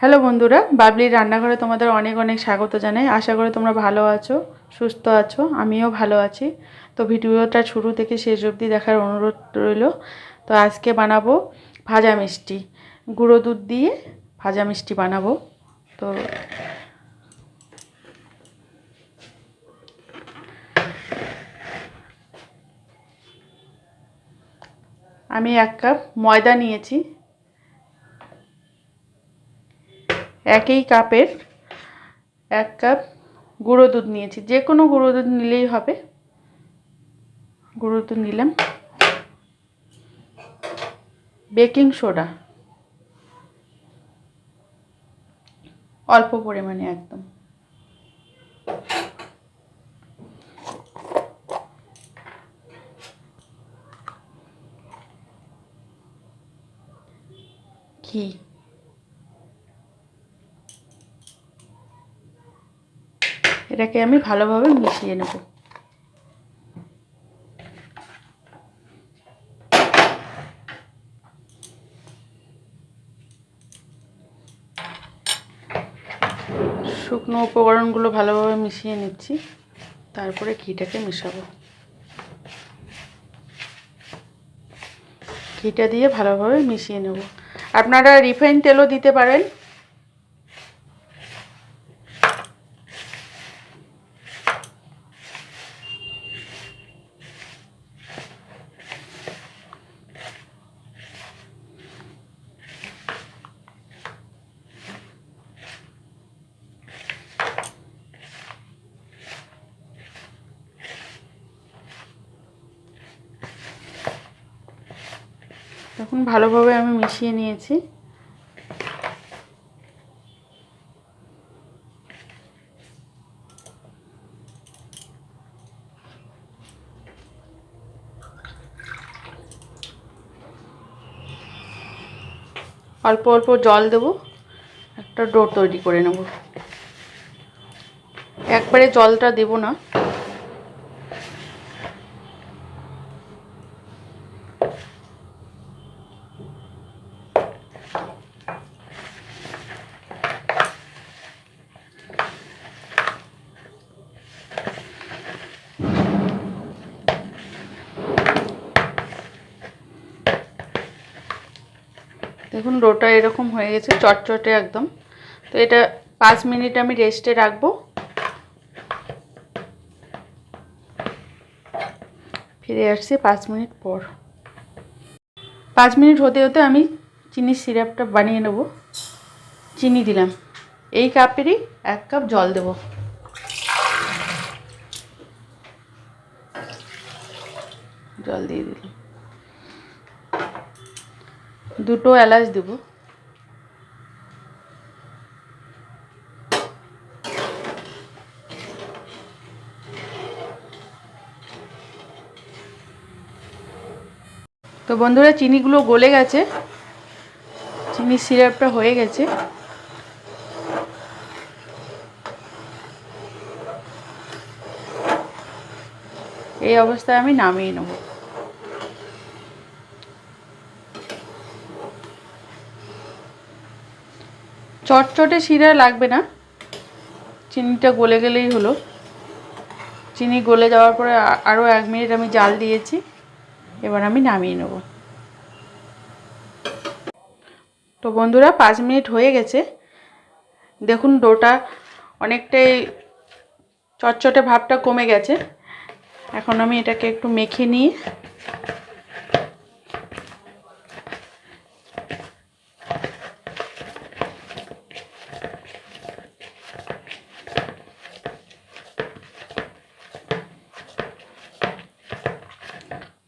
Hello বন্ধুরা, বাবলির রান্নাঘরে তোমাদের অনেক অনেক স্বাগত জানাই। আশা করি তোমরা ভালো আছো, সুস্থ আছো। আমিও ভালো আছি। তো ভিডিওটা শুরু থেকে শেষ অবধি দেখার অনুরোধ রইল। তো আজকে বানাবো ভাজা মিষ্টি, গুঁড়ো দুধ দিয়ে ভাজা মিষ্টি বানাবো। তো আমি 1 কাপ ময়দা নিয়েছি, একই কাপের 1 কাপ গুঁড়ো দুধ নিয়েছি। যে কোনো গুঁড়ো দুধ নিলেই হবে। গুঁড়ো দুধ নিলাম, বেকিং সোডা অল্প পরিমাণে একদম, ঘি, এটাকে আমি ভালোভাবে মিশিয়ে নেব। শুকনো উপকরণগুলো ভালোভাবে মিশিয়ে নিচ্ছি, তারপরে ঘিটাকে মেশাবো। ঘিটা দিয়ে ভালোভাবে মিশিয়ে নেব। আপনারা রিফাইন তেলও দিতে পারেন। এখন ভালোভাবে আমি মিশিয়ে নিয়েছি। অল্প অল্প জল দেব, একটা ডো তৈরি করে নেব। একবারে জলটা দেব না। দেখুন ডোটা এরকম হয়ে গেছে, চটচটে একদম। তো এটা 5 মিনিট আমি রেস্টে রাখবো। ফিরে আসছি 5 মিনিট পর। 5 মিনিট হতে হতে আমি চিনির সিরাপটা বানিয়ে নেব। চিনি দিলাম, এই কাপেরই 1 কাপ জল দেব। জল দিয়ে দিলাম, 2টো এলাচ দেব। তো বন্ধুরা, চিনিগুলো গলে গেছে, চিনির সিরাপটা হয়ে গেছে। এই অবস্থায় আমি নামিয়ে নেব। চটচটে শিরা লাগবে না, চিনিটা গলে গেলেই হলো। চিনি গলে যাওয়ার পরে আরও 1 মিনিট আমি জাল দিয়েছি। এবার আমি নামিয়ে নেব। তো বন্ধুরা, 5 মিনিট হয়ে গেছে। দেখুন ডোটা অনেকটাই চটচটে ভাবটা কমে গেছে। এখন আমি এটাকে একটু মেখে নিয়ে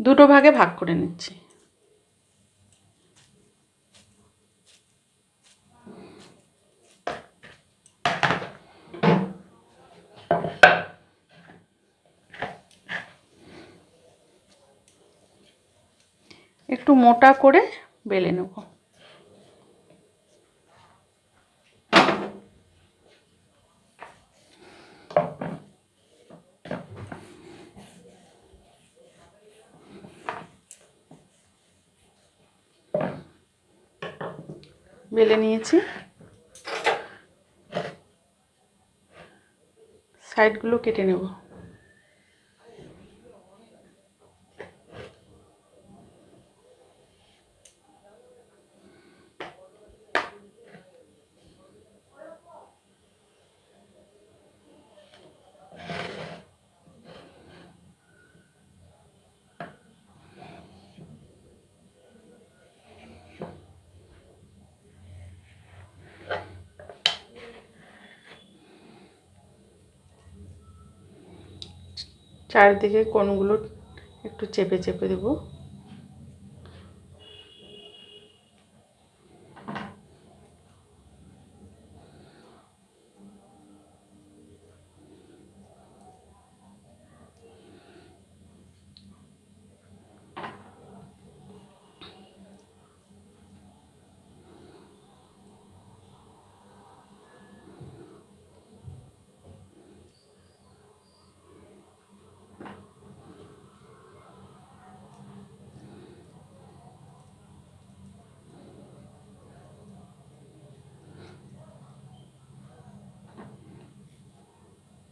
দুটো ভাগে ভাগ করে নিচ্ছি। একটু মোটা করে বেলে নেব। বেলে নিয়েছি। সাইডগুলো কেটে নেব। চারিদিকে কোণগুলো একটু চেপে চেপে দেবো।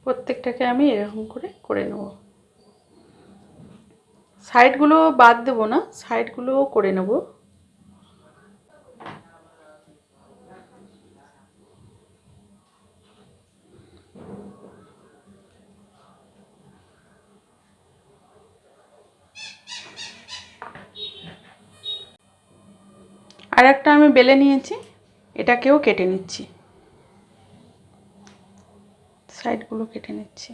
প্রত্যেকটাকে আমি এরকম করে করে নেব। সাইডগুলো বাদ দেবো না, সাইডগুলোও করে নেব। আর একটা আমি বেলে নিয়েছি, এটাকেও কেটে নিচ্ছি, সাইডগুলো কেটে নিচ্ছি।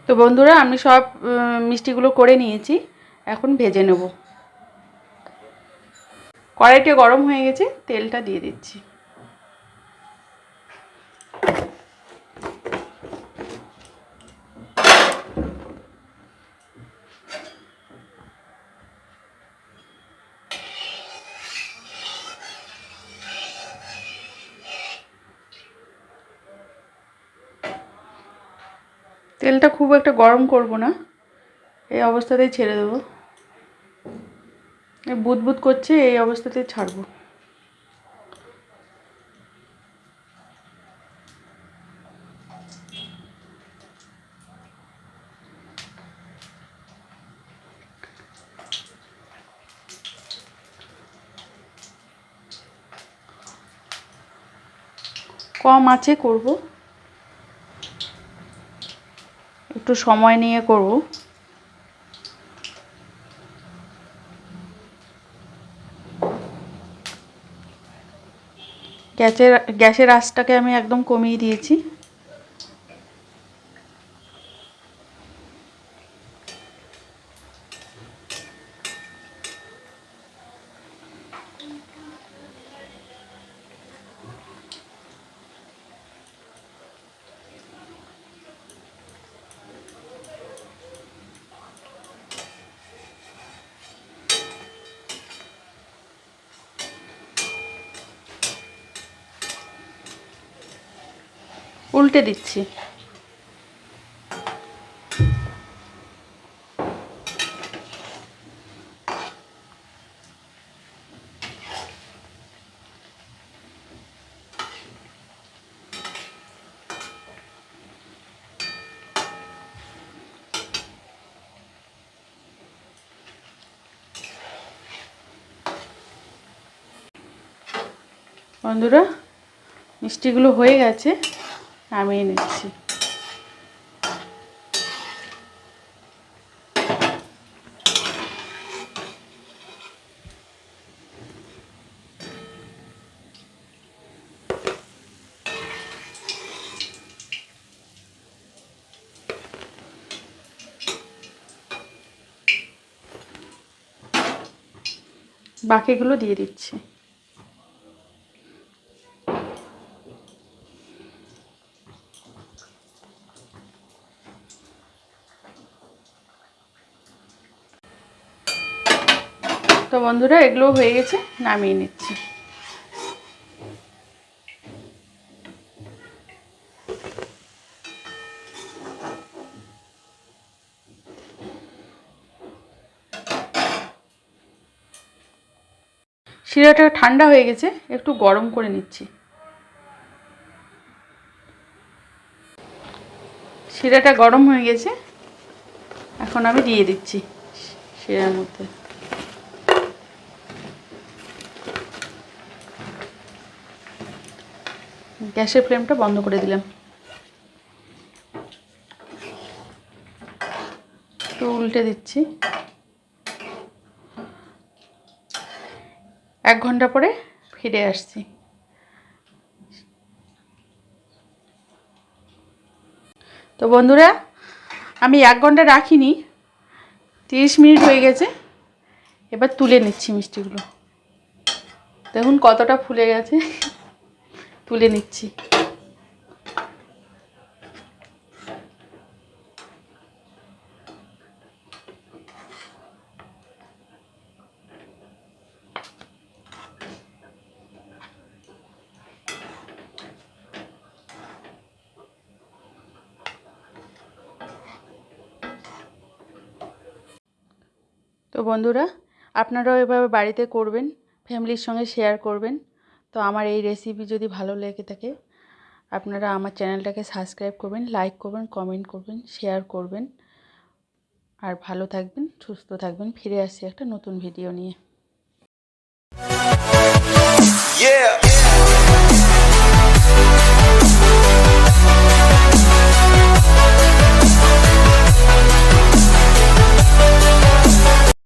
তো বন্ধুরা, আমি সব মিষ্টিগুলো করে নিয়েছি, এখন ভেজে নেব। কড়াইটা গরম হয়ে গেছে, তেলটা দিয়ে দিচ্ছি। তেলটা খুব একটা গরম করব না, এই অবস্থাতেই ছেড়ে দেবো। এই বুদবুদ করছে, এই অবস্থাতেই ছাড়বো। কম আঁচে করব, একটু সময় নিয়ে করব। গ্যাসের আঁচটাকে আমি একদম কমিয়ে দিয়েছি। উল্টে দিচ্ছি। বন্ধুরা, মিষ্টিগুলো হয়ে গেছে, নামিয়ে নিচ্ছি। বাকিগুলো দিয়ে দিচ্ছি। তো বন্ধুরা এগুলো হয়ে গেছে, নামিয়ে নিচ্ছি। শিরাটা ঠান্ডা হয়ে গেছে, একটু গরম করে নিচ্ছি। শিরাটা গরম হয়ে গেছে, এখন আমি দিয়ে দিচ্ছি শিরার মধ্যে। গ্যাসের ফ্লেমটা বন্ধ করে দিলাম। একটু উল্টে দিচ্ছি। 1 ঘন্টা পরে ফিরে আসছি। তো বন্ধুরা আমি 1 ঘন্টা রাখিনি, 30 মিনিট হয়ে গেছে। এবার তুলে নিচ্ছি মিষ্টিগুলো। দেখুন কতটা ফুলে গেছে, তুলে নিচ্ছি। তো বন্ধুরা আপনারাও এভাবে বাড়িতে করবেন, ফ্যামিলির সঙ্গে শেয়ার করবেন। তো আমার এই রেসিপি যদি ভালো লেগে থাকে আপনারা আমার চ্যানেলটাকে সাবস্ক্রাইব করবেন, লাইক করবেন, কমেন্ট করবেন, শেয়ার করবেন। আর ভালো থাকবেন, সুস্থ থাকবেন। ফিরে আসছি একটা নতুন ভিডিও নিয়ে।